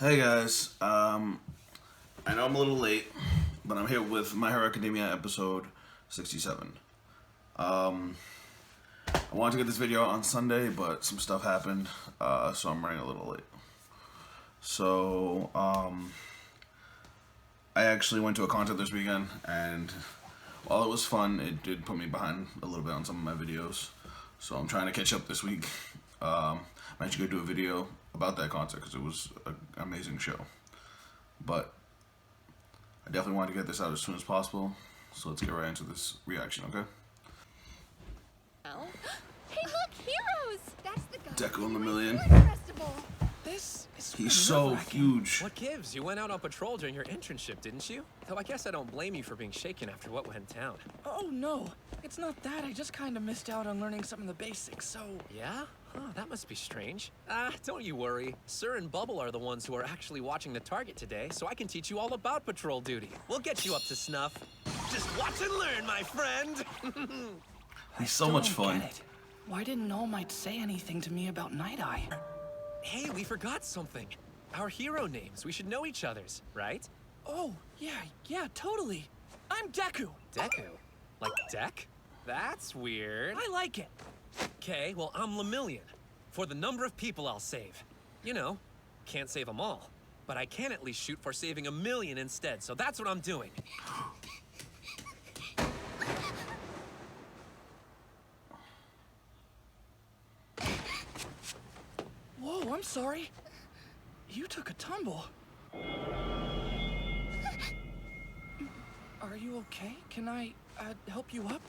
Hey guys, I know I'm a little late, but I'm here with My Hero Academia episode 67. Um, I wanted to get this video out on Sunday, but some stuff happened, so I'm running a little late. So, I actually went to a concert this weekend, and while it was fun, it did put me behind a little bit on some of my videos. So I'm trying to catch up this week. I'm actually going to do a video about that concert because it was an amazing show. But I definitely wanted to get this out as soon as possible. So let's get right into this reaction, okay? Oh. Hey, look, heroes! That's the guy. Deco in the Million. Festival. This is He's so nerve-wracking. huge. What gives? You went out on patrol during your internship, didn't you? Though I guess I don't blame you for being shaken after what went down. Oh, no. It's not that. I just kind of missed out on learning some of the basics, so... Yeah? Huh, that must be strange. Don't you worry. Sir and Bubble are the ones who are actually watching the target today, so I can teach you all about patrol duty. We'll get you up to snuff. Just watch and learn, my friend! He's so much Don't fun. get it. Why didn't All Might say anything to me about Night Eye? Hey, we forgot something. Our hero names. We should know each other's, right? Oh, yeah, totally. I'm Deku. Deku? Like Deck? That's weird. I like it. Okay, well, I'm Lemillion. For the number of people I'll save. You know, can't save them all. But I can at least shoot for saving 1,000,000 instead, so that's what I'm doing. Whoa, I'm sorry. You took a tumble. Are you okay? Can I, help you up?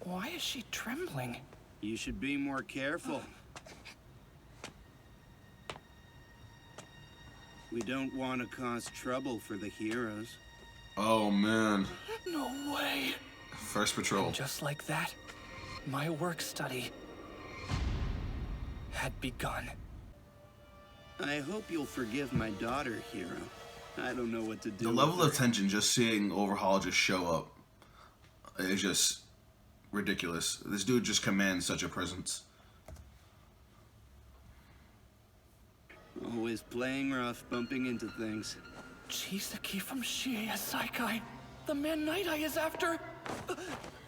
Why is she trembling? You should be more careful. We don't want to cause trouble for the heroes. Oh man. No way. First patrol. Just like that, my work study had begun. I hope you'll forgive my daughter, Hero. I don't know what to do. The with level of her. tension just seeing Overhaul just show up is just ridiculous. This dude just commands such a presence. Always playing rough, bumping into things. Chisaki from Shiea Saikai. The man Night Eye is after.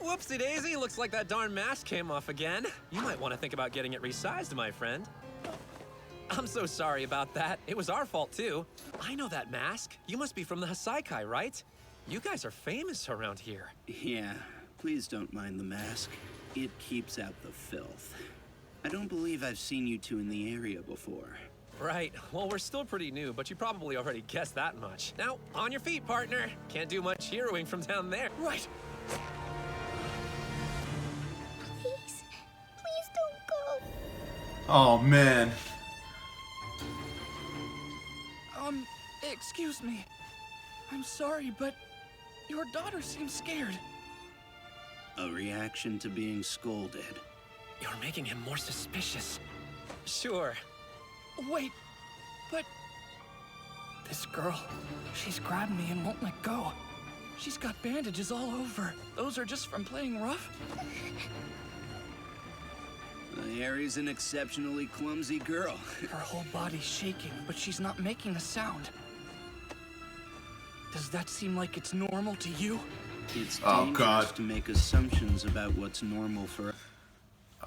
Whoopsie daisy, looks like that darn mask came off again. You might want to think about getting it resized, my friend. I'm so sorry about that. It was our fault, too. I know that mask. You must be from the Hasaikai, right? You guys are famous around here. Yeah, please don't mind the mask. It keeps out the filth. I don't believe I've seen you two in the area before. Right. Well, we're still pretty new, but you probably already guessed that much. Now, on your feet, partner. Can't do much heroing from down there. Right. Please. Please don't go. Oh man. Excuse me. I'm sorry, but your daughter seems scared. A reaction to being scolded. You're making him more suspicious. Sure. Wait, but... This girl, she's grabbed me and won't let go. She's got bandages all over. Those are just from playing rough? Harry's an exceptionally clumsy girl. Her whole body's shaking, but she's not making a sound. Does that seem like it's normal to you? It's Oh, dangerous God. to make assumptions about what's normal for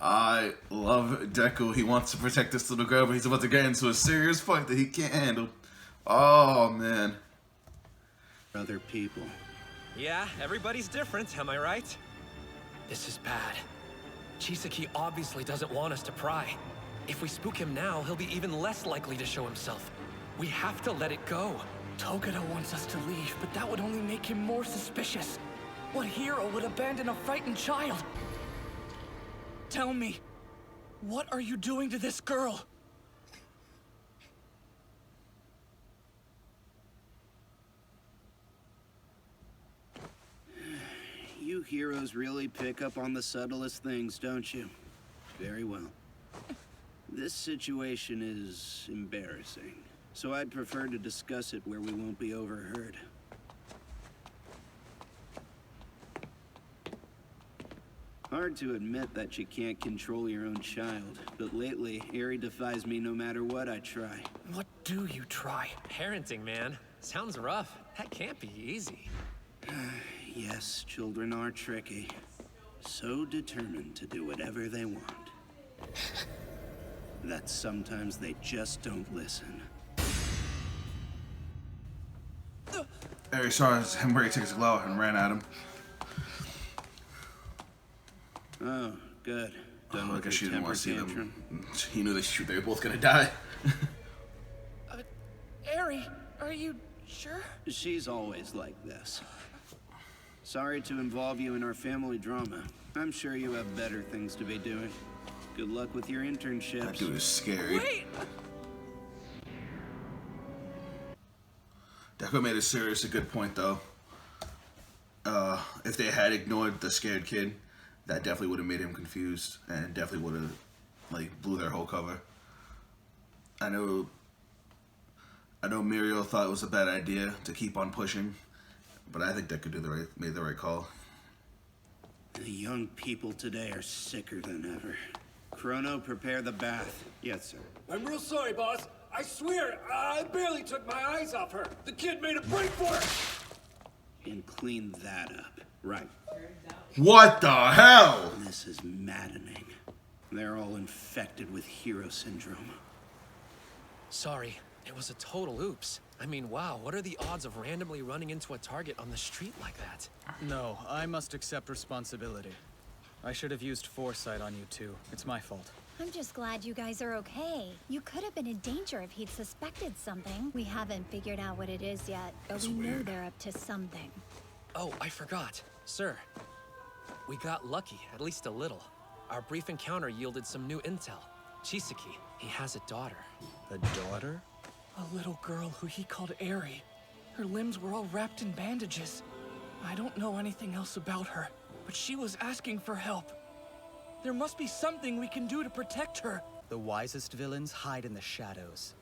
I love Deku. He wants to protect this little girl, but he's about to get into a serious fight that he can't handle. Oh man. other people. Yeah, everybody's different, am I right? This is bad. Chisaki obviously doesn't want us to pry. If we spook him now, he'll be even less likely to show himself. We have to let it go. Togeda wants us to leave, but that would only make him more suspicious. What hero would abandon a frightened child? Tell me, what are you doing to this girl? You heroes really pick up on the subtlest things, don't you? Very well. This situation is embarrassing, so I'd prefer to discuss it where we won't be overheard. All hard to admit that you can't control your own child, but lately, Eri defies me no matter what I try. What do you try? Parenting, man. Sounds rough. That can't be easy. Yes, children are tricky. So determined to do whatever they want. That sometimes they just don't listen. Eri saw him ready to take his glove and ran at him. Oh, good. Done I with guess she your didn't want temper to see them. tantrum. He knew they were both gonna die. Eri, are you sure? She's always like this. Sorry to involve you in our family drama. I'm sure you have better things to be doing. Good luck with your That internships. dude is scary. Wait! Deco made a good point though. If they had ignored the scared kid, that definitely would have made him confused and definitely would have like blew their whole cover. I know Muriel thought it was a bad idea to keep on pushing, but I think Deco made the right call. The young people today are sicker than ever. Chrono, prepare the bath. Yes, sir. I'm real sorry, boss. I swear, I barely took my eyes off her. The kid made a break for it. And clean that up. Right. What the hell? This is maddening. They're all infected with hero syndrome. Sorry, it was a total oops. I mean, wow, what are the odds of randomly running into a target on the street like that? No, I must accept responsibility. I should have used foresight on you two. It's my fault. I'm just glad you guys are okay. You could have been in danger if he'd suspected something. We haven't figured out what it is yet, but we know they're up to something. Oh, I forgot. Sir, we got lucky, at least a little. Our brief encounter yielded some new intel. Chisaki, he has a daughter. A daughter? A little girl who he called Eri. Her limbs were all wrapped in bandages. I don't know anything else about her, but she was asking for help. There must be something we can do to protect her. The wisest villains hide in the shadows.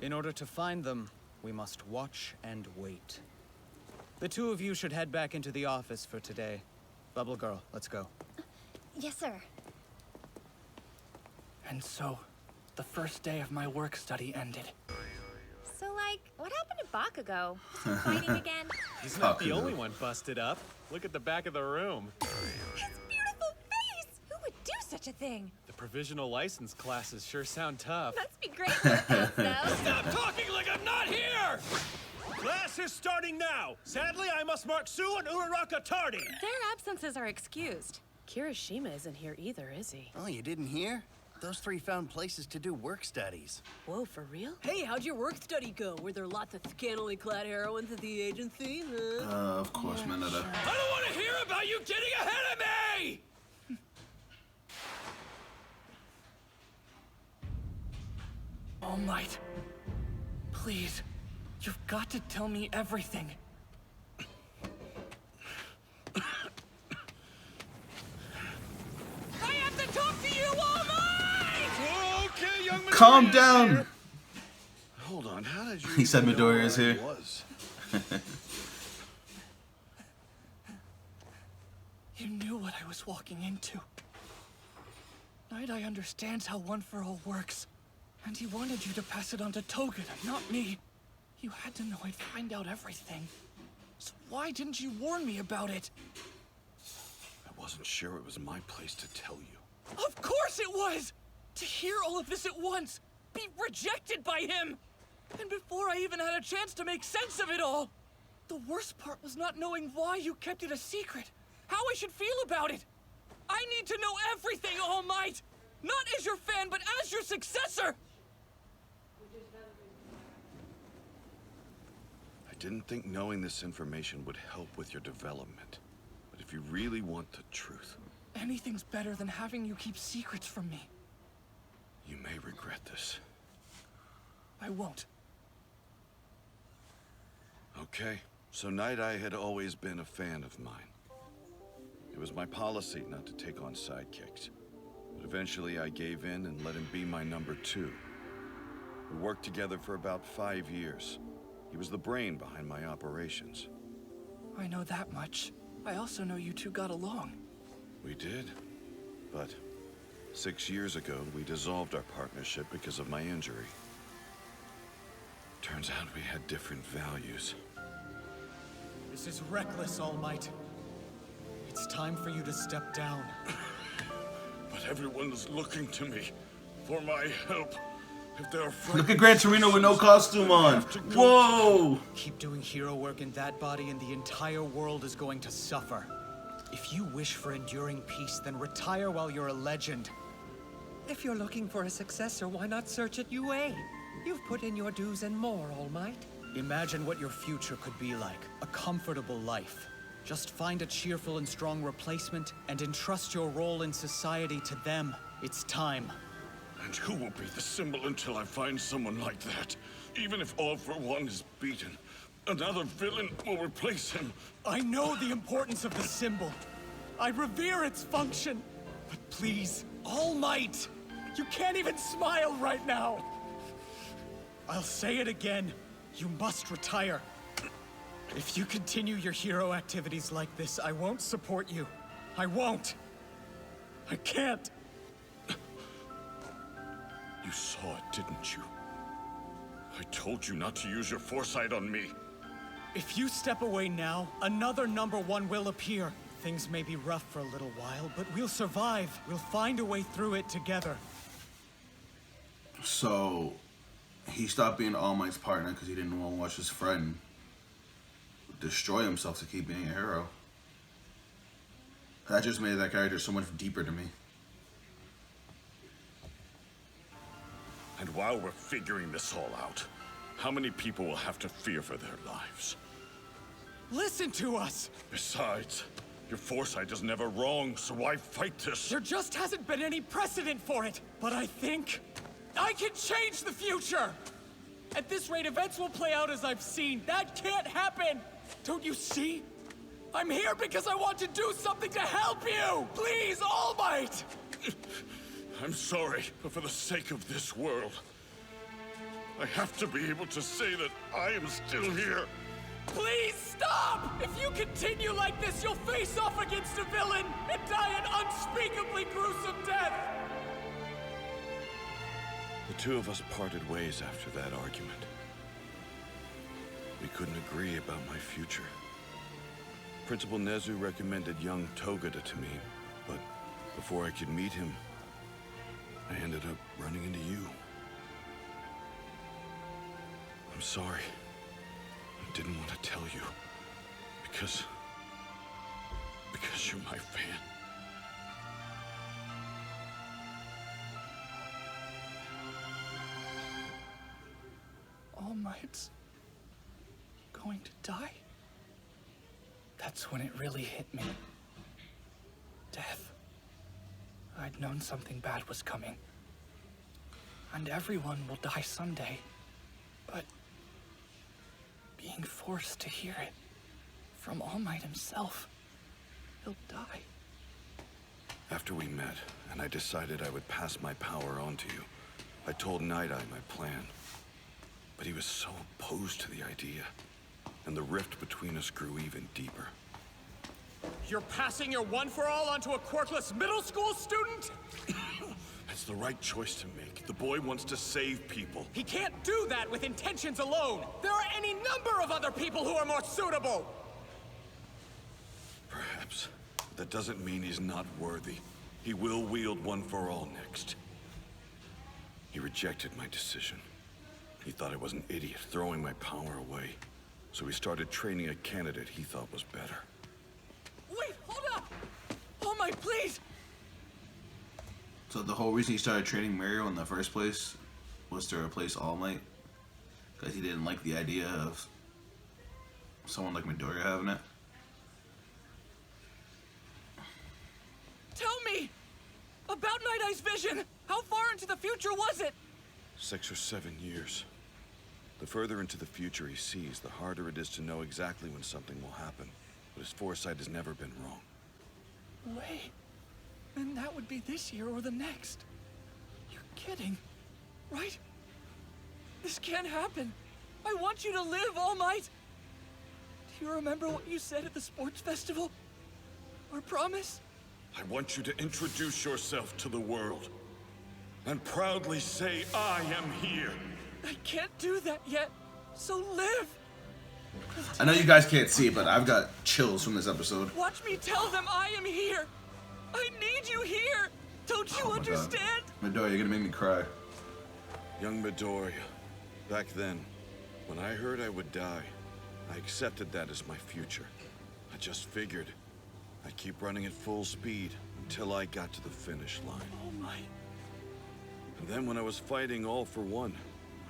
In order to find them, we must watch and wait. The two of you should head back into the office for today. Bubble Girl, let's go. Yes, sir. And so, the first day of my work study ended. So, like, what happened to Bakugo? Is he fighting again? He's not the Bakugo. only one busted up. Look at the back of the room. His beautiful face! Who would do such a thing? The provisional license classes sure sound tough. Must be great workouts, though. Stop talking like I'm not here! Class is starting now. Sadly, I must mark Sue and Uraraka tardy. Their absences are excused. Kirishima isn't here either, is he? Oh, you didn't hear? Those three found places to do work studies. Whoa, for real? Hey, how'd your work study go? Were there lots of scantily clad heroines at the agency? Of course, Mineta. I don't want to hear about you getting ahead of me! All Might, please, you've got to tell me everything. I have to talk to you, All Might! Okay, young Calm Midoriya is down. here. Hold on, how did you He said even know Midoriya where is I here. was? You knew what I was walking into. Night Eye understands how One for All works, and he wanted you to pass it on to Togeda, not me. You had to know I'd find out everything. So why didn't you warn me about it? I wasn't sure it was my place to tell you. Of course it was! To hear all of this at once, be rejected by him! And before I even had a chance to make sense of it all! The worst part was not knowing why you kept it a secret, how I should feel about it! I need to know everything, All Might! Not as your fan, but as your successor! I didn't think knowing this information would help with your development. But if you really want the truth, Anything's better than having you keep secrets from me. you may regret this. I won't. Okay, so Night Eye had always been a fan of mine. It was my policy not to take on sidekicks. But eventually I gave in and let him be my number two. We worked together for about 5 years. He was the brain behind my operations. I know that much. I also know you two got along. We did. But 6 years ago, we dissolved our partnership because of my injury. Turns out we had different values. This is reckless, All Might. It's time for you to step down. But everyone's looking to me for my help. If they're Look at Gran Torino with no costume on. Whoa! Keep doing hero work in that body and the entire world is going to suffer. If you wish for enduring peace, then retire while you're a legend. If you're looking for a successor, why not search at UA? You've put in your dues and more, All Might. Imagine what your future could be like. A comfortable life. Just find a cheerful and strong replacement and entrust your role in society to them. It's time. And who will be the symbol until I find someone like that? Even if All for One is beaten, another villain will replace him. I know the importance of the symbol. I revere its function. But please, All Might, you can't even smile right now. I'll say it again. You must retire. If you continue your hero activities like this, I won't support you. I won't. I can't. You saw it, didn't you? I told you not to use your foresight on me. If you step away now, another #1 will appear. Things may be rough for a little while, but we'll survive. We'll find a way through it together. So, he stopped being All Might's partner because he didn't want to watch his friend destroy himself to keep being a hero. That just made that character so much deeper to me. And while we're figuring this all out, how many people will have to fear for their lives? Listen to us! Besides, your foresight is never wrong, so why fight this? There just hasn't been any precedent for it. But I think I can change the future! At this rate, events will play out as I've seen. That can't happen! Don't you see? I'm here because I want to do something to help you! Please, All Might! I'm sorry, but for the sake of this world, I have to be able to say that I am still here. Please stop! If you continue like this, you'll face off against a villain and die an unspeakably gruesome death! The two of us parted ways after that argument. We couldn't agree about my future. Principal Nezu recommended young Togata to me, but before I could meet him, I ended up running into you. I'm sorry. I didn't want to tell you. Because you're my fan. All Might's going to die? That's when it really hit me. Death. I'd known something bad was coming. And everyone will die someday. But being forced to hear it from All Might himself, he'll die. After we met, and I decided I would pass my power on to you, I told Night Eye my plan. But he was so opposed to the idea, and the rift between us grew even deeper. You're passing your one for all onto a quirkless middle school student? It's the right choice to make. The boy wants to save people. He can't do that with intentions alone. There are any number of other people who are more suitable. Perhaps. That doesn't mean he's not worthy. He will wield One for All next. He rejected my decision. He thought I was an idiot, throwing my power away. So he started training a candidate he thought was better. Wait, hold up! All Might, please! So the whole reason he started training Mario in the first place was to replace All Might? Because he didn't like the idea of someone like Midoriya having it? Tell me! About Night Eye's vision! How far into the future was it? 6 or 7 years. The further into the future he sees, the harder it is to know exactly when something will happen. But his foresight has never been wrong. Wait, then that would be this year or the next. You're kidding, right? This can't happen. I want you to live, All Might. Do you remember what you said at the sports festival? Our promise? I want you to introduce yourself to the world. And proudly say, I am here. I can't do that yet. So live. I know you guys can't see, but I've got chills from this episode. Watch me tell them I am here. I need you here. Don't you understand? Midoriya, you're gonna make me cry. Young Midoriya, back then, when I heard I would die, I accepted that as my future. I just figured I'd keep running at full speed until I got to the finish line. Oh my. And then when I was fighting all for one,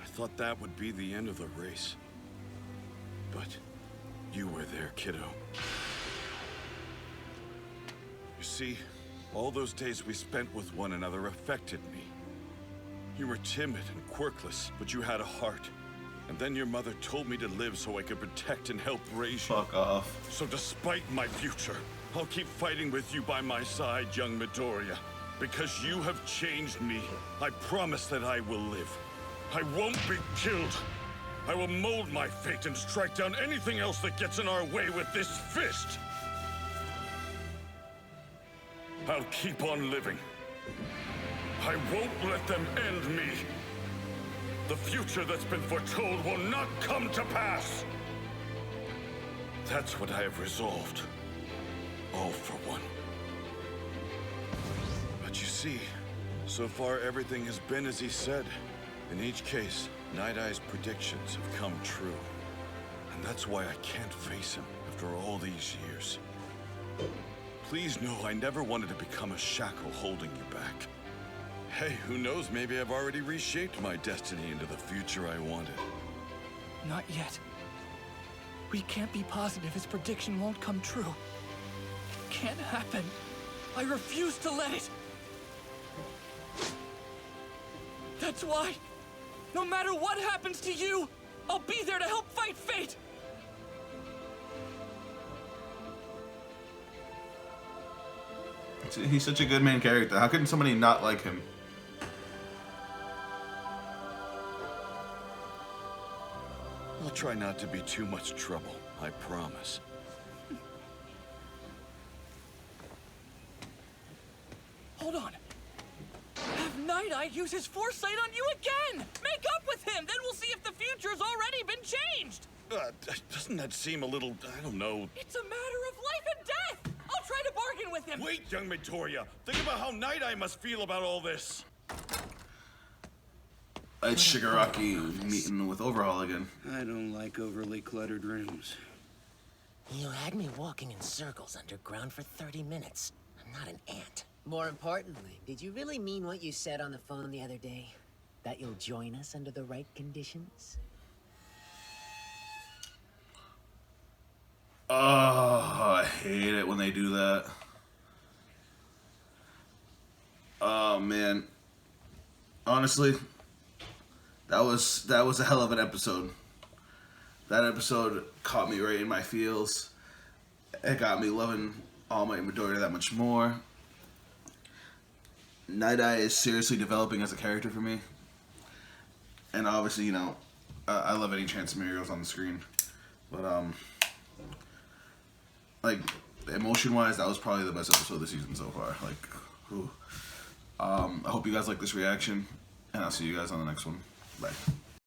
I thought that would be the end of the race. But you were there, kiddo. You see, all those days we spent with one another affected me. You were timid and quirkless, but you had a heart. And then your mother told me to live so I could protect and help raise you. Fuck off. So despite my future, I'll keep fighting with you by my side, young Midoriya. Because you have changed me, I promise that I will live. I won't be killed. I will mold my fate and strike down anything else that gets in our way with this fist. I'll keep on living. I won't let them end me. The future that's been foretold will not come to pass. That's what I have resolved. All for one. But you see, so far everything has been as he said. In each case, Night Eye's predictions have come true. And that's why I can't face him after all these years. Please know I never wanted to become a shackle holding you back. Hey, who knows, maybe I've already reshaped my destiny into the future I wanted. Not yet. We can't be positive his prediction won't come true. Can't happen. I refuse to let it. That's why, no matter what happens to you, I'll be there to help fight fate. He's such a good main character. How can somebody not like him? I'll try not to be too much trouble, I promise. Hold on. Have Night Eye use his foresight on you again! Make up with him! Then we'll see if the future's already been changed! Doesn't that seem a little, I don't know... It's a matter of life and death! I'll try to bargain with him! Wait, young Midoriya! Think about how Night Eye must feel about all this! It's Shigaraki meeting with Overhaul again. I don't like overly cluttered rooms. You had me walking in circles underground for 30 minutes. I'm not an ant. More importantly, did you really mean what you said on the phone the other day? That you'll join us under the right conditions? Oh, I hate it when they do that. Oh man. Honestly, that was a hell of an episode. That episode caught me right in my feels. It got me loving All Might and Midoriya that much more. Night Eye is seriously developing as a character for me. And obviously, you know, I love any chance Mario's on the screen. But, like, emotion-wise, that was probably the best episode of the season so far. Like, whew. I hope you guys like this reaction, and I'll see you guys on the next one. Bye.